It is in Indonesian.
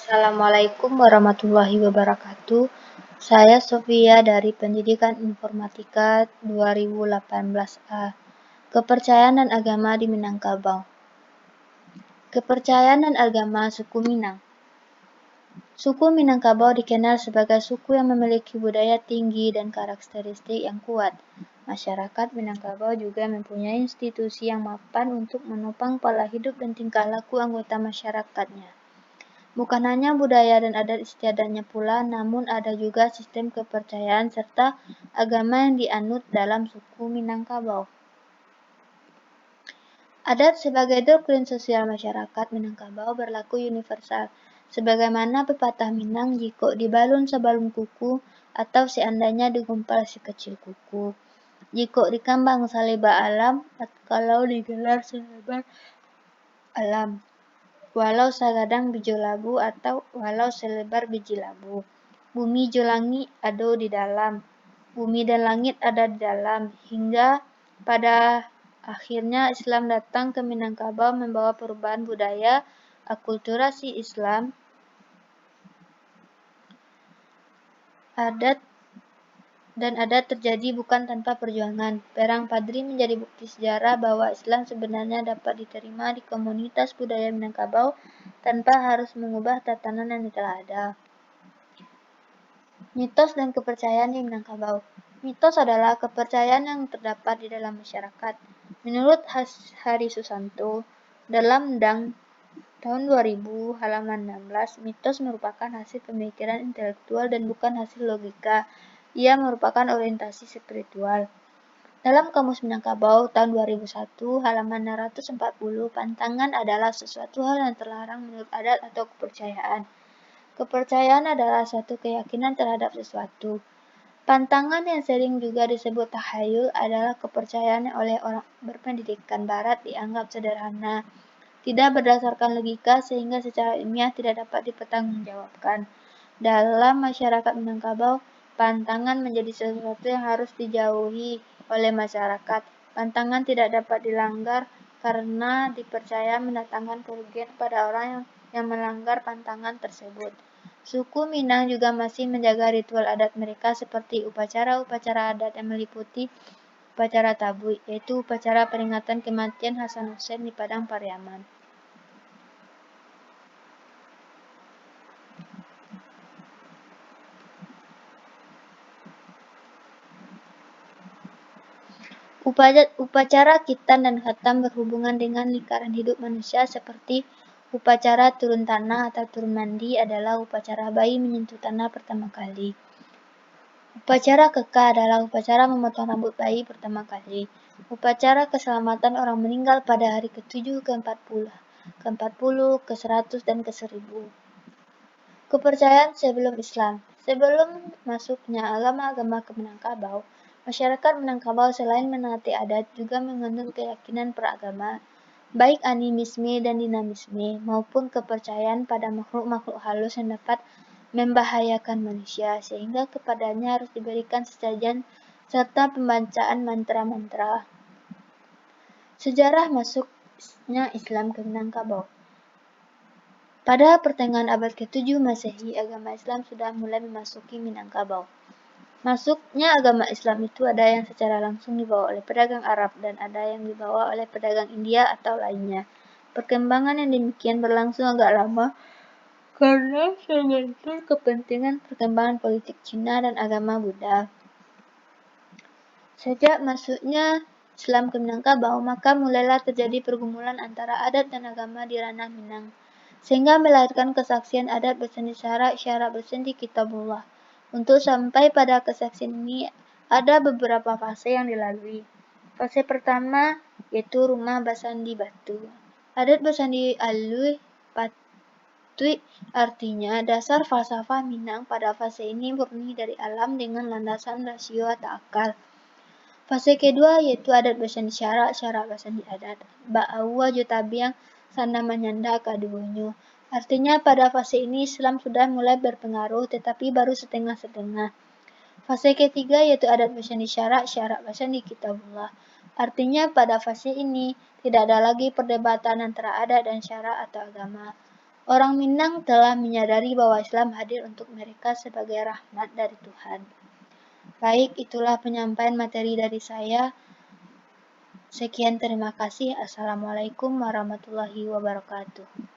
Assalamualaikum warahmatullahi wabarakatuh. Saya Sofia dari Pendidikan Informatika 2018A. Kepercayaan dan agama di Minangkabau. Kepercayaan dan agama suku Minang. Suku Minangkabau dikenal sebagai suku yang memiliki budaya tinggi dan karakteristik yang kuat. Masyarakat Minangkabau juga mempunyai institusi yang mapan untuk menopang pola hidup dan tingkah laku anggota masyarakatnya. Bukan hanya budaya dan adat istiadatnya pula, namun ada juga sistem kepercayaan serta agama yang dianut dalam suku Minangkabau. Adat sebagai doktrin sosial masyarakat Minangkabau berlaku universal, sebagaimana pepatah Minang, jika dibalun sebalun kuku atau seandainya digumpal sekecil kuku. Jika dikambang saleba alam, kalau digelar selebar alam. Walau sagadang biji labu atau walau selebar biji labu. Bumi jo langit ada di dalam. Bumi dan langit ada di dalam. Hingga pada akhirnya Islam datang ke Minangkabau membawa perubahan budaya, akulturasi Islam, adat terjadi bukan tanpa perjuangan. Perang Padri menjadi bukti sejarah bahwa Islam sebenarnya dapat diterima di komunitas budaya Minangkabau tanpa harus mengubah tatanan yang telah ada. Mitos dan kepercayaan di Minangkabau. Mitos adalah kepercayaan yang terdapat di dalam masyarakat. Menurut Hari Susanto, dalam Dang tahun 2000 halaman 16, mitos merupakan hasil pemikiran intelektual dan bukan hasil logika. Ia merupakan orientasi spiritual. Dalam Kamus Minangkabau tahun 2001 halaman 640, pantangan adalah sesuatu hal yang terlarang menurut adat atau kepercayaan. Kepercayaan adalah suatu keyakinan terhadap sesuatu. Pantangan yang sering juga disebut tahayul adalah kepercayaan yang oleh orang berpendidikan barat dianggap sederhana, tidak berdasarkan logika sehingga secara ilmiah tidak dapat dipertanggungjawabkan. Dalam masyarakat Minangkabau, pantangan menjadi sesuatu yang harus dijauhi oleh masyarakat. Pantangan tidak dapat dilanggar karena dipercaya mendatangkan kerugian pada orang yang melanggar pantangan tersebut. Suku Minang juga masih menjaga ritual adat mereka seperti upacara-upacara adat yang meliputi upacara tabuy, yaitu upacara peringatan kematian Hasan Hussein di Padang Pariaman. Upacara khitan dan khatam berhubungan dengan lingkaran hidup manusia seperti upacara turun tanah atau turun mandi adalah upacara bayi menyentuh tanah pertama kali. Upacara kekah adalah upacara memotong rambut bayi pertama kali. Upacara keselamatan orang meninggal pada hari ke-7, ke-40, ke-100, dan ke-1000. Kepercayaan sebelum Islam. Sebelum masuknya agama-agama ke Minangkabau, masyarakat Minangkabau selain menaati adat juga mengandung keyakinan peragama, baik animisme dan dinamisme, maupun kepercayaan pada makhluk-makhluk halus yang dapat membahayakan manusia, sehingga kepadanya harus diberikan sesajen serta pembacaan mantra-mantra. Sejarah masuknya Islam ke Minangkabau. Pada pertengahan abad ke-7 Masehi, agama Islam sudah mulai memasuki Minangkabau. Masuknya agama Islam itu ada yang secara langsung dibawa oleh pedagang Arab dan ada yang dibawa oleh pedagang India atau lainnya. Perkembangan yang demikian berlangsung agak lama karena terbentur kepentingan perkembangan politik Cina dan agama Buddha. Sejak masuknya Islam ke Minangkabau, maka mulailah terjadi pergumulan antara adat dan agama di ranah Minang, sehingga melahirkan kesaksian adat bersandi syarak bersandi kitabullah. Untuk sampai pada kesaksian ini, ada beberapa fase yang dilalui. Fase pertama yaitu rumah basandi batu. Adat basandi alui patui artinya dasar falsafah Minang pada fase ini murni dari alam dengan landasan rasio atau akal. Fase kedua yaitu adat basandi syarak basandi adat. Ba'awa jutabiang sana menyanda kaduonyo. Artinya pada fase ini Islam sudah mulai berpengaruh tetapi baru setengah-setengah. Fase ketiga yaitu adat basandi syarak basandi kitabullah. Artinya pada fase ini tidak ada lagi perdebatan antara adat dan syarak atau agama. Orang Minang telah menyadari bahwa Islam hadir untuk mereka sebagai rahmat dari Tuhan. Baik, itulah penyampaian materi dari saya. Sekian, terima kasih. Assalamualaikum warahmatullahi wabarakatuh.